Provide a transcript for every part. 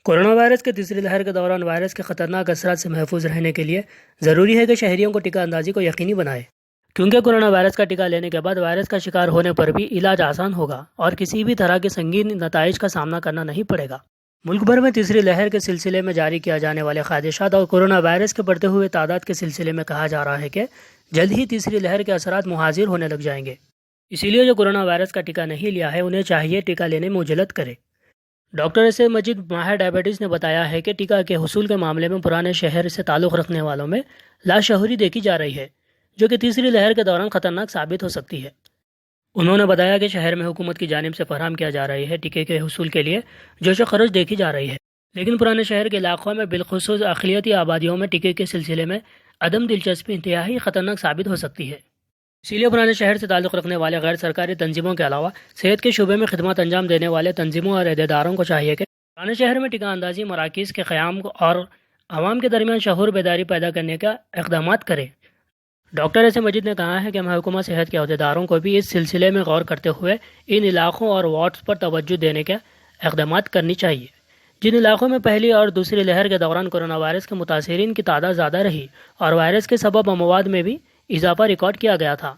Corona virus के तीसरी लहर के दौरान वायरस के खतरनाक असरात से महफूज रहने के लिए ज़रूरी है कि शहरियों को टीका अंदाजी को यकीनी बनाए, क्योंकि कोरोना वायरस का टीका लेने के बाद वायरस का शिकार होने पर भी इलाज आसान होगा और किसी भी तरह के संगीन नताइज का सामना करना नहीं पड़ेगा। मुल्क भर में तीसरी लहर के सिलसिले में जारी किया जाने वाले ख़ादिशात और कोरोना वायरस के बढ़ते हुए तादाद के सिलसिले में कहा जा रहा है कि जल्द ही तीसरी लहर के असरात मुहाजिर होने लग जाएंगे। इसीलिए जो कोरोना वायरस का टीका नहीं लिया है उन्हें चाहिए टीका लेने में उजलत करे। डॉक्टर एस ए मजीद माहिर डायबिटीज़ ने बताया है कि टीका के हुसूल के मामले में पुराने शहर से ताल्लुक़ रखने वालों में लाशऊरी देखी जा रही है, जो कि तीसरी लहर के दौरान ख़तरनाक साबित हो सकती है। उन्होंने बताया कि शहर में हुकूमत की जानिब से फराहम किया जा रही है टीके के हुसूल के लिए जोश खरोश देखी जा रही है, लेकिन पुराने शहर के इलाकों में बिलखुसूस अक़लियती आबादियों में टीके के सिलसिले में अदम दिलचस्पी इंतहाई ख़तरनाक साबित हो सकती है। इसीलिए पुराने शहर से ताल्लुक़ रखने वाले गैर सरकारी तंजीमों के अलावा सेहत के शुबे में खिदमत अंजाम देने वाले तंजीमों और अहदेदारों को चाहिए कि पुराने शहर में टीका अंदाजी मराकीज़ के क़याम और आवाम के दरमियान शऊर बेदारी पैदा करने का इक़दाम करें। डॉक्टर एस ए मजीद ने कहा है कि महकमा सेहत के अहदेदारों को भी इस सिलसिले में गौर करते हुए इन इलाकों और वार्ड्स पर तवज्जो देने के इक़दाम करनी चाहिए, जिन इलाकों में पहली और दूसरी लहर के दौरान कोरोना वायरस के मुतासिरीन की तादाद ज़्यादा रही और वायरस के सबब अमवात में भी इजाफा रिकॉर्ड किया गया था।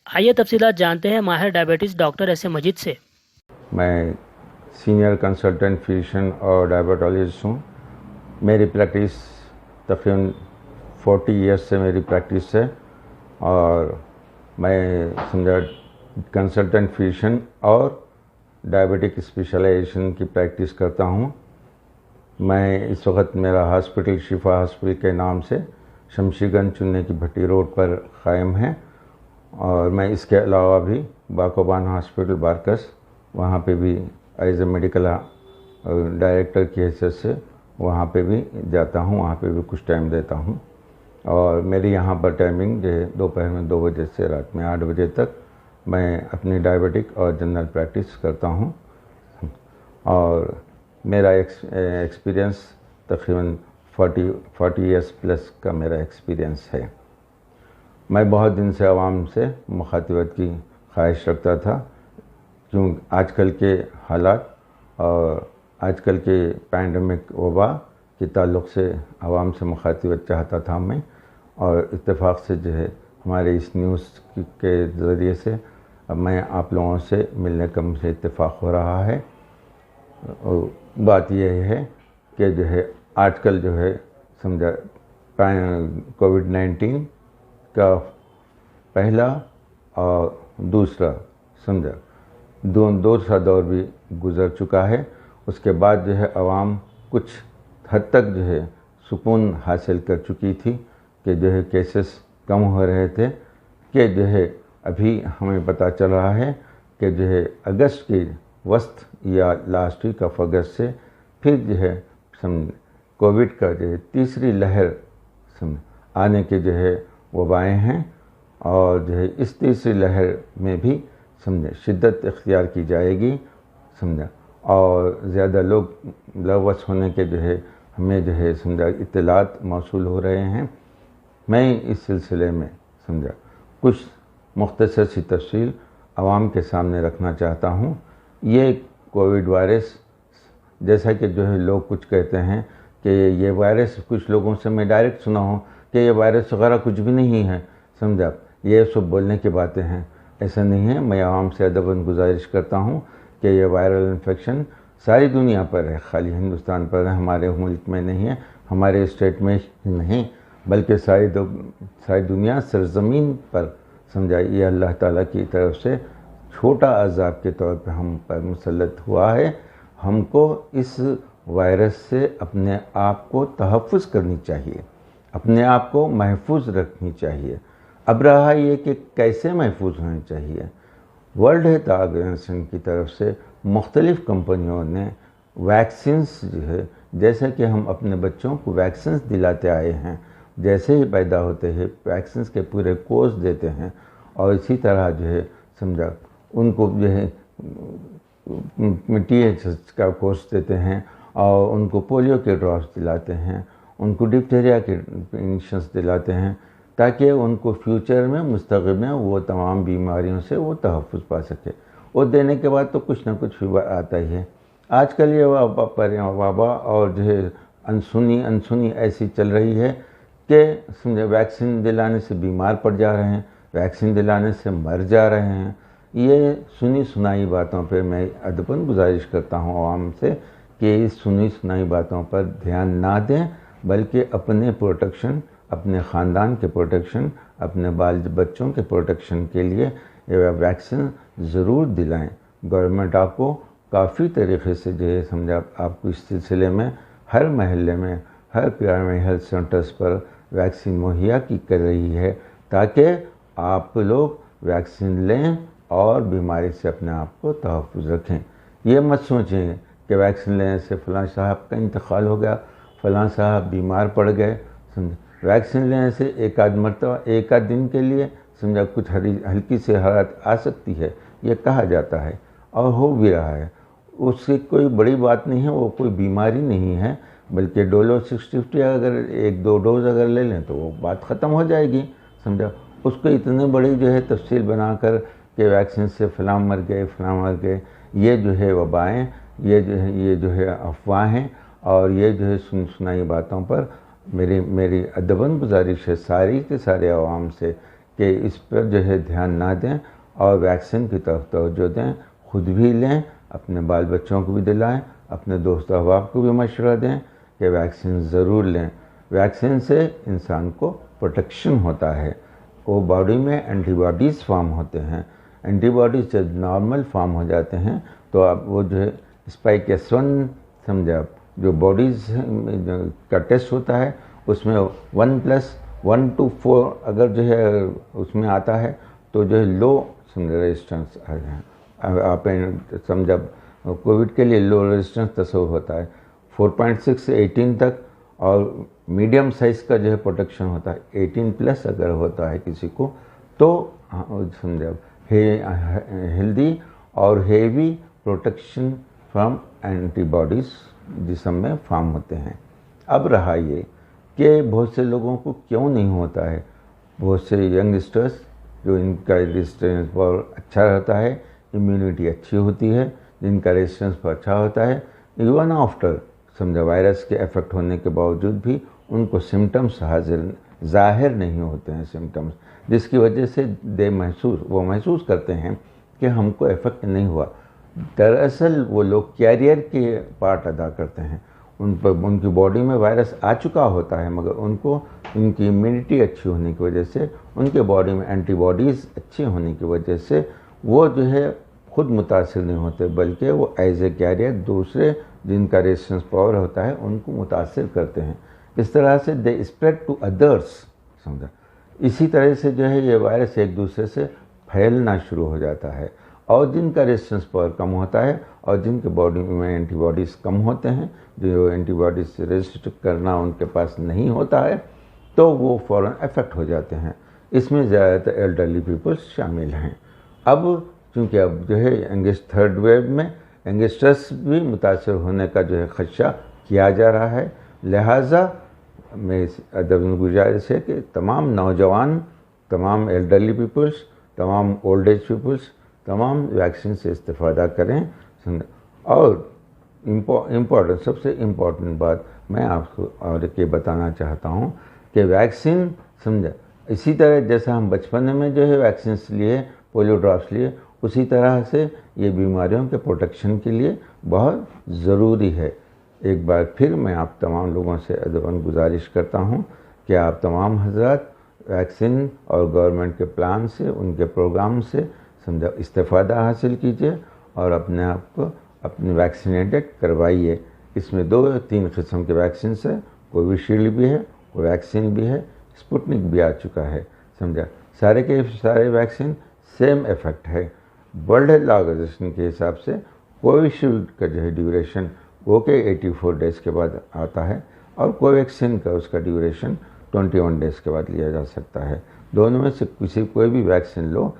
आइए तफसीलात जानते हैं माहिर डायबिटीज़ डॉक्टर एस ए मजीद से। मैं सीनियर कंसल्टेंट फिजिशियन और डायबिटोलॉजिस्ट हूँ। मेरी प्रैक्टिस तकरीबन 40 ईयर्स से मेरी प्रैक्टिस है और मैं समझा कंसल्टेंट फिजिशियन और डायबिटिक स्पेशलाइजेशन की प्रैक्टिस करता हूँ। मैं इस वक्त मेरा हॉस्पिटल शिफा हॉस्पिटल के नाम से शमशीगंज चुन्ने की भट्टी रोड पर क़ायम है और मैं इसके अलावा भी बाकोबान हॉस्पिटल बारकस वहाँ पे भी एज ए मेडिकल डायरेक्टर की हैसियत से वहाँ पे भी जाता हूँ, वहाँ पे भी कुछ टाइम देता हूँ। और मेरी यहाँ पर टाइमिंग जो है दोपहर में 2 बजे से रात में 8 बजे तक मैं अपनी डायबिटिक और जनरल प्रैक्टिस करता हूँ। और मेरा एक्सपीरियंस तकरीबन 40 ईयर्स प्लस का मेरा एक्सपीरियंस है। मैं बहुत दिन से आवाम से मुखातिबत की ख्वाहिश रखता था, क्यों आजकल के हालात और आजकल के पैंडमिक वबा के ताल्लुक़ से आवाम से मुखातिबत चाहता था मैं, और इत्तेफाक से जो है हमारे इस न्यूज़ के ज़रिए से अब मैं आप लोगों से मिलने का मुझे इत्तेफाक हो रहा है। बात यह है कि जो है आजकल जो है समझा कोविड-19 का पहला और दूसरा समझा दूसरा दौर भी गुज़र चुका है। उसके बाद जो है आवाम कुछ हद तक जो है सुकून हासिल कर चुकी थी कि जो है केसेस कम हो रहे थे, कि जो है अभी हमें पता चल रहा है कि जो है अगस्त के वस्त या लास्ट वीक ऑफ अगस्त से फिर जो है कोविड का जो है तीसरी लहर आने के जो है वबाएँ हैं, और जो है इस तीसरी लहर में भी समझे शिद्दत इख्तियार की जाएगी समझा, और ज़्यादा लोग लवस होने के जो है हमें जो है समझा इत्तलात मौसूल हो रहे हैं। मैं इस सिलसिले में समझा कुछ मुख्तसर सी तफसील आवाम के सामने रखना चाहता हूँ। ये कोविड वायरस जैसा कि जो है लोग कुछ कहते हैं कि ये वायरस, कुछ लोगों से मैं डायरेक्ट सुना हूँ कि ये वायरस वगैरह कुछ भी नहीं है समझा, ये सब बोलने की बातें हैं। ऐसा नहीं है। मैं आवाम से अदबन गुजारिश करता हूँ कि ये वायरल इन्फेक्शन सारी दुनिया पर है, खाली हिंदुस्तान पर है, हमारे मुल्क में नहीं है, हमारे स्टेट में नहीं, बल्कि सारी दुनिया सरज़मीन पर समझा ये अल्लाह ताला की तरफ से छोटा अज़ाब के तौर पे हम पर मुसल्लत हुआ है। हमको इस वायरस से अपने आप को तहफ़्फ़ुज़ करनी चाहिए, अपने आप को महफूज रखनी चाहिए। अब रहा ये कि कैसे महफूज होनी चाहिए। वर्ल्ड हेल्थ ऑर्गेनाइजेशन की तरफ से मुख्तलिफ़ कंपनियों ने वैक्सीन्स जो है, जैसे कि हम अपने बच्चों को वैक्सीन्स दिलाते आए हैं, जैसे ही पैदा होते हैं वैक्सीन्स के पूरे कोर्स देते हैं, और इसी तरह जो है समझा उनको जो है TH का कोर्स देते हैं, और उनको पोलियो के ड्रॉप्स दिलाते हैं, उनको डिप्थीरिया के इंजेक्शंस दिलाते हैं, ताकि उनको फ्यूचर में मुस्तक़बिल में वो तमाम बीमारियों से वो तहफ़्फ़ुज़ पा सके। वो देने के बाद तो कुछ ना कुछ आता ही है। आजकल ये वाबा और जो है अनसुनी ऐसी चल रही है कि समझे वैक्सीन दिलाने से बीमार पड़ जा रहे हैं, वैक्सीन दिलाने से मर जा रहे हैं। ये सुनी सुनाई बातों पे मैं अदबन गुजारिश करता हूँ आवाम से कि इस सुनी सुनाई बातों पर ध्यान ना दें, बल्कि अपने प्रोटेक्शन, अपने ख़ानदान के प्रोटेक्शन, अपने बाल बच्चों के प्रोटेक्शन के लिए ये वैक्सीन ज़रूर दिलाएं। गवर्नमेंट आपको काफ़ी तरीक़े से जो है समझा आपको इस सिलसिले में हर महल्ले में, हर प्राइमरी हेल्थ सेंटर्स पर वैक्सीन मुहैया की कर रही है, ताकि आप लोग वैक्सीन लें और बीमारी से अपने आप को तहफ़्फ़ुज़ रखें। ये मत सोचें कि वैक्सीन लेने से फ़लाँ साहब का इंतकाल हो गया, फ़लाँ साहब बीमार पड़ गए। समझे, वैक्सीन लेने से एक आध मरतबा, एक आध दिन के लिए समझा कुछ हल्की से हरारत आ सकती है, ये कहा जाता है और हो भी रहा है। उससे कोई बड़ी बात नहीं है, वो कोई बीमारी नहीं है, बल्कि डोलो 650 अगर 1-2 डोज अगर ले लें तो वो बात ख़त्म हो जाएगी। समझा, उसको इतने बड़ी जो है तफसील बनाकर कि वैक्सीन से फ़लाँ मर गए, ये जो है वबाएँ, ये जो है अफवाहें और ये जो है सुनाई बातों पर मेरी अदबन गुजारिश है सारी के सारे आवाम से कि इस पर जो है ध्यान ना दें और वैक्सीन की तरफ तवज्जो दें, खुद भी लें, अपने बाल बच्चों को भी दिलाएं, अपने दोस्त अहबाब को भी मशवरा दें कि वैक्सीन ज़रूर लें। वैक्सीन से इंसान को प्रोटेक्शन होता है, वो बॉडी में एंटीबॉडीज़ फॉर्म होते हैं। एंटीबॉडीज़ जब नॉर्मल फॉर्म हो जाते हैं तो अब वो जो है स्पाइक S1 समझा जो बॉडीज़ का टेस्ट होता है उसमें 1+1 to 4 अगर जो है उसमें आता है तो जो है लो समझा रेजिस्टेंस आ जाए। आप समझा कोविड के लिए लो रेजिस्टेंस तस्वर होता है 4.6 से 18 तक, और मीडियम साइज़ का जो है प्रोटेक्शन होता है 18+ अगर होता है किसी को तो समझा हेल्दी और हेवी प्रोटेक्शन फ्रॉम एंटीबॉडीज़ जिस्म में फॉर्म होते हैं। अब रहा ये कि बहुत से लोगों को क्यों नहीं होता है, बहुत से यंगस्टर्स जो इनका रेजिस्टेंस बहुत अच्छा रहता है, इम्यूनिटी अच्छी होती है, जिनका रेजिस्टेंस बहुत अच्छा होता है, इवन आफ्टर समझा वायरस के इफेक्ट होने के बावजूद भी उनको सिम्टम्स ज़ाहिर नहीं होते हैं सिम्टम्स, जिसकी वजह से वो महसूस करते हैं कि हमको इफेक्ट नहीं हुआ। दरअसल वो लोग कैरियर के पार्ट अदा करते हैं, उन पर उनकी बॉडी में वायरस आ चुका होता है, मगर उनको उनकी इम्यूनिटी अच्छी होने की वजह से, उनके बॉडी में एंटीबॉडीज़ अच्छी होने की वजह से वो जो है खुद मुतासिर नहीं होते, बल्कि वो एज ए कैरियर दूसरे जिनका रेजिस्टेंस पावर होता है उनको मुतासिर करते हैं। इस तरह से दे स्प्रेड टू अदर्स। समझा, इसी तरह से जो है ये वायरस एक दूसरे से फैलना शुरू हो जाता है, और जिनका रेजिस्टेंस पावर कम होता है और जिनके बॉडी में एंटीबॉडीज़ कम होते हैं, जो एंटीबॉडीज़ से रेजिस्ट करना उनके पास नहीं होता है, तो वो फ़ौरन अफेक्ट हो जाते हैं। इसमें ज़्यादातर एल्डरली पीपल्स शामिल हैं। अब चूँकि अब जो है थर्ड वेव में यंगस्टर्स भी मुतासर होने का जो है खदशा किया जा रहा है, लिहाजा मैं अदब गुजारिश है कि तमाम नौजवान, तमाम एल्डरली पीपल्स, तमाम ओल्ड एज पीपल्स तमाम वैक्सीन से इस्तेफ़ादा करें। और इम्पॉर्टेंट, सबसे इम्पॉर्टेंट बात मैं आपको और ये बताना चाहता हूँ कि वैक्सीन समझा इसी तरह जैसा हम बचपन में जो है वैक्सीन लिए, पोलियो ड्रॉप्स लिए, उसी तरह से ये बीमारियों के प्रोटेक्शन के लिए बहुत ज़रूरी है। एक बार फिर मैं आप तमाम लोगों से अदबन गुजारिश करता हूँ कि आप तमाम हज़रात वैक्सीन और गवर्नमेंट के प्लान से, उनके प्रोग्राम से समझा इस्तेफ़ादा हासिल कीजिए और अपने आप को अपने वैक्सीनेटेड करवाइए। इसमें 2-3 किस्म के वैक्सीन है, कोविशील्ड भी है, कोवैक्सीन भी है, स्पुतनिक भी आ चुका है। समझा, सारे के सारे वैक्सीन सेम इफ़ेक्ट है। वर्ल्ड हेल्थ ऑर्गेनाइजेशन के हिसाब से कोविशील्ड का जो है ड्यूरेशन वो के 84 डेज़ के बाद आता है, और कोवैक्सीन का उसका ड्यूरेशन 21 डेज़ के बाद लिया जा सकता है। दोनों में से कोई भी वैक्सीन लो।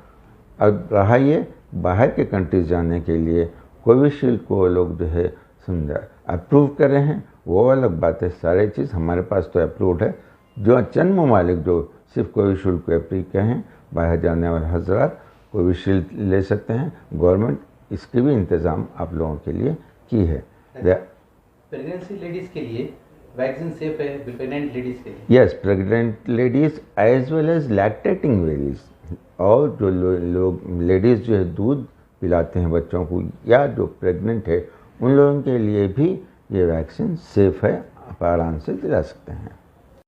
अब रहा ये बाहर के कंट्रीज जाने के लिए कोविशील्ड को लोग जो है समझा अप्रूव कर रहे हैं, वो अलग बात है। सारे चीज़ हमारे पास तो अप्रूव्ड है। जो चंद ममालिक जो सिर्फ कोविशील्ड को अप्रूव किए हैं, बाहर जाने वाले हज़रात कोविशील्ड ले सकते हैं। गवर्नमेंट इसके भी इंतज़ाम आप लोगों के लिए की है। प्रेगनेंसी लेडीज के लिए वैक्सीन सेफ है प्रेग्नेंट लेडीज के लिए? Yes, pregnant ladies as well as lactating ladies, और जो लोग लेडीज़ जो है दूध पिलाते हैं बच्चों को या जो प्रेग्नेंट है उन लोगों के लिए भी ये वैक्सीन सेफ है, आप आराम से दिला सकते हैं।